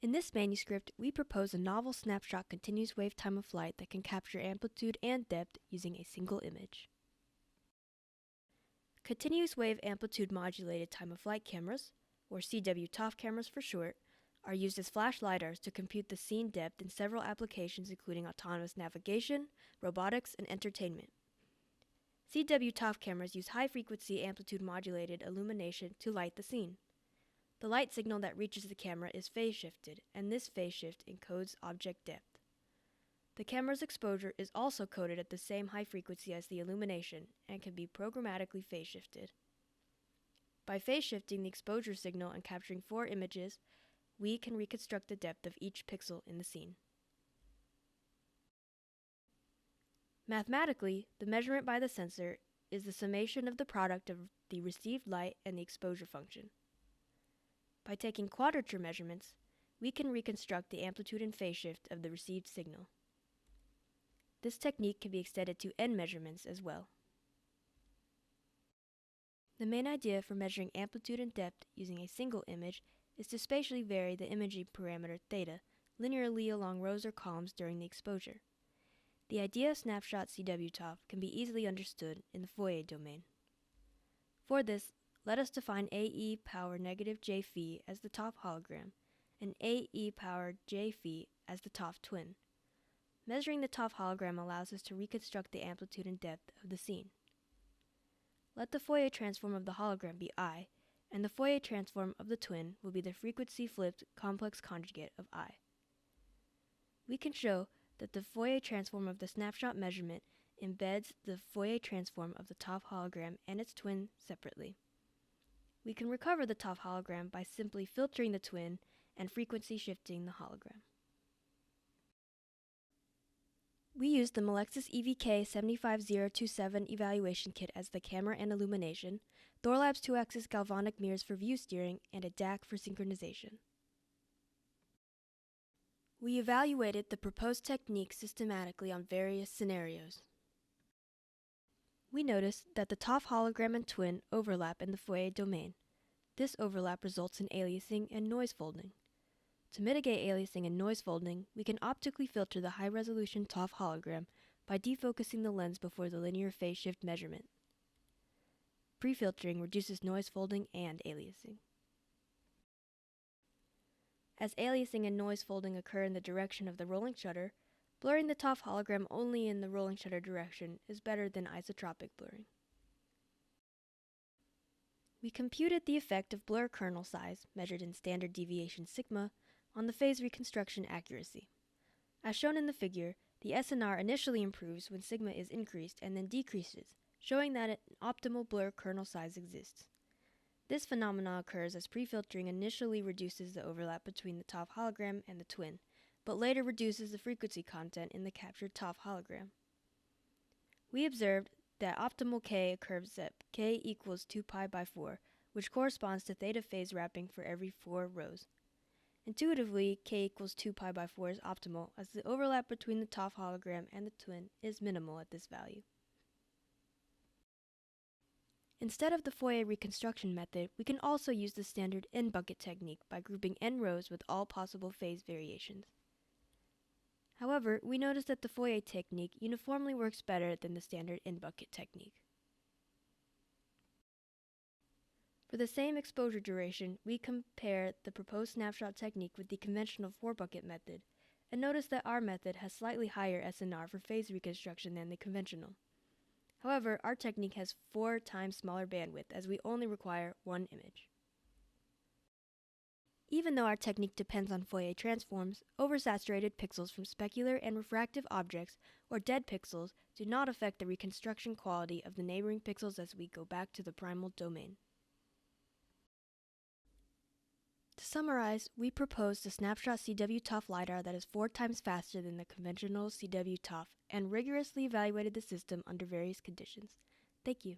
In this manuscript, we propose a novel snapshot continuous wave time of flight that can capture amplitude and depth using a single image. Continuous wave amplitude modulated time of flight cameras, or CW-ToF cameras for short, are used as flash lidars to compute the scene depth in several applications including autonomous navigation, robotics, and entertainment. CW-ToF cameras use high-frequency amplitude modulated illumination to light the scene. The light signal that reaches the camera is phase shifted, and this phase shift encodes object depth. The camera's exposure is also coded at the same high frequency as the illumination and can be programmatically phase shifted. By phase shifting the exposure signal and capturing 4 images, we can reconstruct the depth of each pixel in the scene. Mathematically, the measurement by the sensor is the summation of the product of the received light and the exposure function. By taking quadrature measurements, we can reconstruct the amplitude and phase shift of the received signal. This technique can be extended to n measurements as well. The main idea for measuring amplitude and depth using a single image is to spatially vary the imaging parameter theta linearly along rows or columns during the exposure. The idea of snapshot CW-ToF can be easily understood in the Fourier domain. For this, let us define AE power negative j phi as the ToF hologram and AE power j phi as the ToF twin. Measuring the ToF hologram allows us to reconstruct the amplitude and depth of the scene. Let the Fourier transform of the hologram be I, and the Fourier transform of the twin will be the frequency-flipped complex conjugate of I. We can show that the Fourier transform of the snapshot measurement embeds the Fourier transform of the ToF hologram and its twin separately. We can recover the ToF hologram by simply filtering the twin and frequency shifting the hologram. We used the Melexis EVK 75027 evaluation kit as the camera and illumination, Thorlab's 2-axis galvanic mirrors for view steering, and a DAC for synchronization. We evaluated the proposed technique systematically on various scenarios. We noticed that the ToF hologram and twin overlap in the Fourier domain. This overlap results in aliasing and noise folding. To mitigate aliasing and noise folding, we can optically filter the high-resolution ToF hologram by defocusing the lens before the linear phase shift measurement. Pre-filtering reduces noise folding and aliasing. As aliasing and noise folding occur in the direction of the rolling shutter, blurring the ToF hologram only in the rolling shutter direction is better than isotropic blurring. We computed the effect of blur kernel size, measured in standard deviation sigma, on the phase reconstruction accuracy. As shown in the figure, the SNR initially improves when sigma is increased and then decreases, showing that an optimal blur kernel size exists. This phenomenon occurs as pre-filtering initially reduces the overlap between the ToF hologram and the twin, but later reduces the frequency content in the captured ToF hologram. We observed that optimal K occurs at K equals 2 pi by 4, which corresponds to theta phase wrapping for every 4 rows. Intuitively, K equals 2 pi by 4 is optimal, as the overlap between the ToF hologram and the twin is minimal at this value. Instead of the Fourier reconstruction method, we can also use the standard n-bucket technique by grouping n rows with all possible phase variations. However, we notice that the Fourier technique uniformly works better than the standard n-bucket technique. For the same exposure duration, we compare the proposed snapshot technique with the conventional 4-bucket method, and notice that our method has slightly higher SNR for phase reconstruction than the conventional. However, our technique has 4 times smaller bandwidth as we only require 1 image. Even though our technique depends on Fourier transforms, oversaturated pixels from specular and refractive objects, or dead pixels, do not affect the reconstruction quality of the neighboring pixels as we go back to the primal domain. To summarize, we proposed a snapshot CW-ToF lidar that is 4 times faster than the conventional CW-ToF and rigorously evaluated the system under various conditions. Thank you.